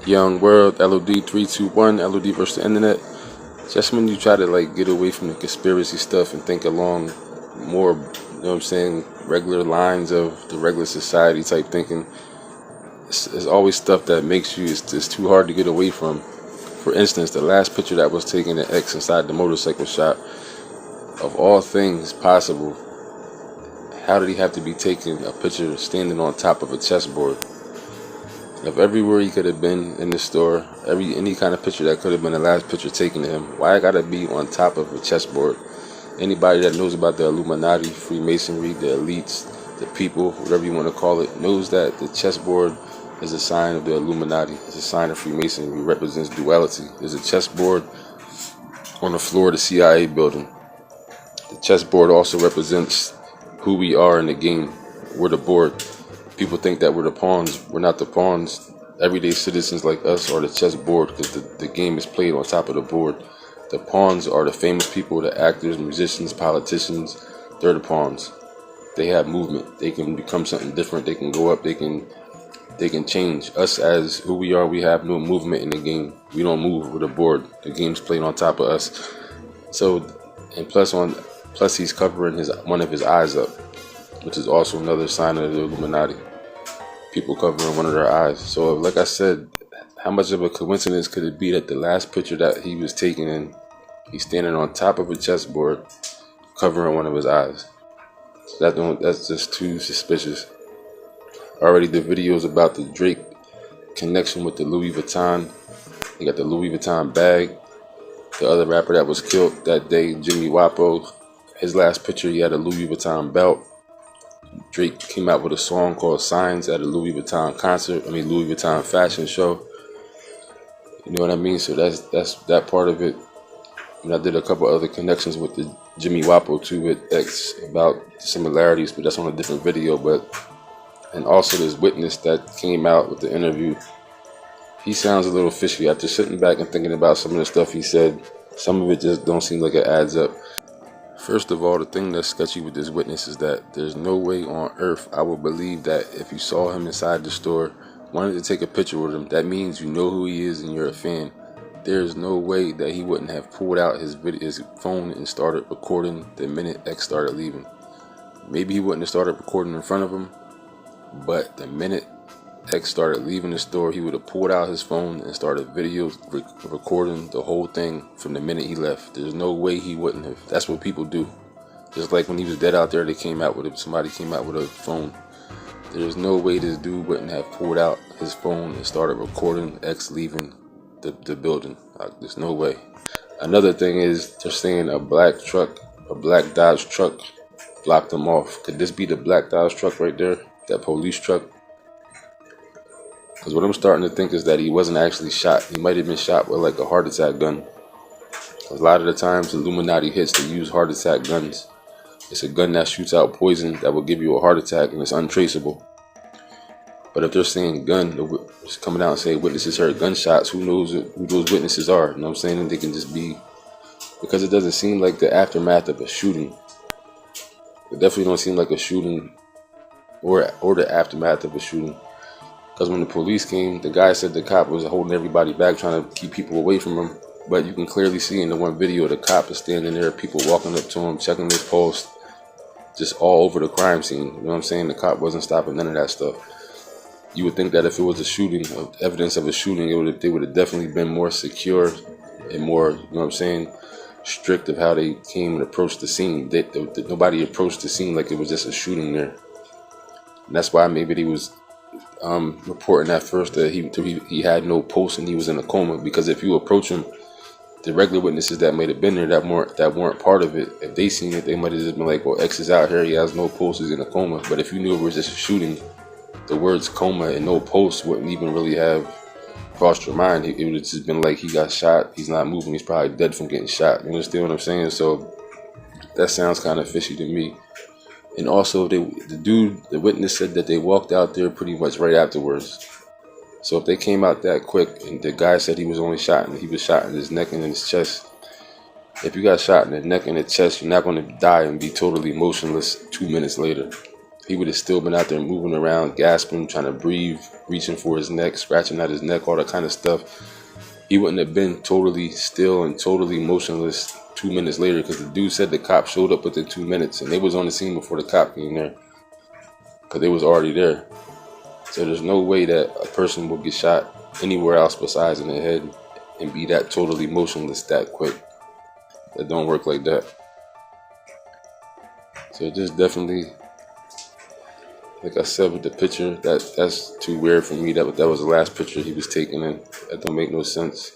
Young World, LOD 321, LOD versus the internet. Just when you try to like get away from the conspiracy stuff and think along more, you know what I'm saying, regular lines of the regular society type thinking, it's always stuff that makes you, it's too hard to get away from. For instance, the last picture that was taken at X inside the motorcycle shop, of all things possible, how did he have to be taking a picture standing on top of a chessboard? Of everywhere he could have been in the store, any kind of picture that could have been the last picture taken of him, why I gotta be on top of a chessboard? Anybody that knows about the Illuminati, Freemasonry, the elites, the people, whatever you want to call it, knows that the chessboard is a sign of the Illuminati. It's a sign of Freemasonry. It represents duality. There's a chessboard on the floor of the CIA building. The chessboard also represents who we are in the game. We're the board. People think that we're the pawns. We're not the pawns. Everyday citizens like us are the chessboard because the game is played on top of the board. The pawns are the famous people, the actors, musicians, politicians. They're the pawns. They have movement. They can become something different. They can go up. They can change. Us as who we are, we have no movement in the game. We don't move with a board. The game's played on top of us. So, and plus he's covering one of his eyes up, which is also another sign of the Illuminati. People covering one of their eyes. So, like I said, how much of a coincidence could it be that the last picture that he was taking in, he's standing on top of a chessboard, covering one of his eyes? So that's just too suspicious. Already the videos about the Drake connection with the Louis Vuitton. He got the Louis Vuitton bag. The other rapper that was killed that day, Jimmy Wapo, his last picture, he had a Louis Vuitton belt. Drake came out with a song called Signs at a Louis Vuitton Louis Vuitton fashion show. You know what I mean? So that's that part of it. And I did a couple other connections with the Jimmy Wapo too with X about similarities, but that's on a different video. And also this witness that came out with the interview, he sounds a little fishy. After sitting back and thinking about some of the stuff he said, some of it just don't seem like it adds up. First of all, the thing that's sketchy with this witness is that there's no way on earth I would believe that if you saw him inside the store, wanted to take a picture with him, that means you know who he is and you're a fan. There's no way that he wouldn't have pulled out his phone and started recording the minute X started leaving. Maybe he wouldn't have started recording in front of him, but the minute X started leaving the store, he would have pulled out his phone and started recording the whole thing from the minute he left. There's no way he wouldn't have. That's what people do. Just like when he was dead out there, somebody came out with a phone. There's no way this dude wouldn't have pulled out his phone and started recording X leaving the building. There's no way. Another thing is they're saying a black Dodge truck blocked them off. Could this be the black Dodge truck right there? That police truck? Because what I'm starting to think is that he wasn't actually shot. He might have been shot with like a heart attack gun. A lot of the times the Illuminati hits, they use heart attack guns. It's a gun that shoots out poison that will give you a heart attack and it's untraceable. But if they're saying gun, just coming out and saying witnesses heard gunshots, who knows who those witnesses are? You know what I'm saying? And they can just be, because it doesn't seem like the aftermath of a shooting. It definitely don't seem like a shooting or the aftermath of a shooting. Because when the police came, the guy said the cop was holding everybody back, trying to keep people away from him. But you can clearly see in the one video, the cop is standing there, people walking up to him, checking his pulse, just all over the crime scene. You know what I'm saying? The cop wasn't stopping none of that stuff. You would think that if it was a shooting, evidence of a shooting, they would have definitely been more secure and more, you know what I'm saying, strict of how they came and approached the scene. Nobody approached the scene like it was just a shooting there. And that's why maybe they was reporting at first that he had no pulse and he was in a coma, because if you approach him, the regular witnesses that might have been there that weren't part of it, if they seen it, they might have just been like, well, X is out here, he has no pulse, he's in a coma. But if you knew it was just a shooting, the words coma and no pulse wouldn't even really have crossed your mind. It would have just been like, he got shot, he's not moving, he's probably dead from getting shot. You understand what I'm saying? So that sounds kind of fishy to me. And also, the witness said that they walked out there pretty much right afterwards. So if they came out that quick, and the guy said he was shot in his neck and in his chest. If you got shot in the neck and the chest, you're not going to die and be totally motionless 2 minutes later. he would have still been out there moving around, gasping, trying to breathe, reaching for his neck, scratching at his neck, all that kind of stuff. He wouldn't have been totally still and totally motionless 2 minutes later, because the dude said the cop showed up within 2 minutes, and they was on the scene before the cop came there, because they was already there. So there's no way that a person will get shot anywhere else besides in the head and be that totally motionless that quick. That don't work like that. So just definitely, like I said with the picture, that's too weird for me. That was the last picture he was taking, and that don't make no sense.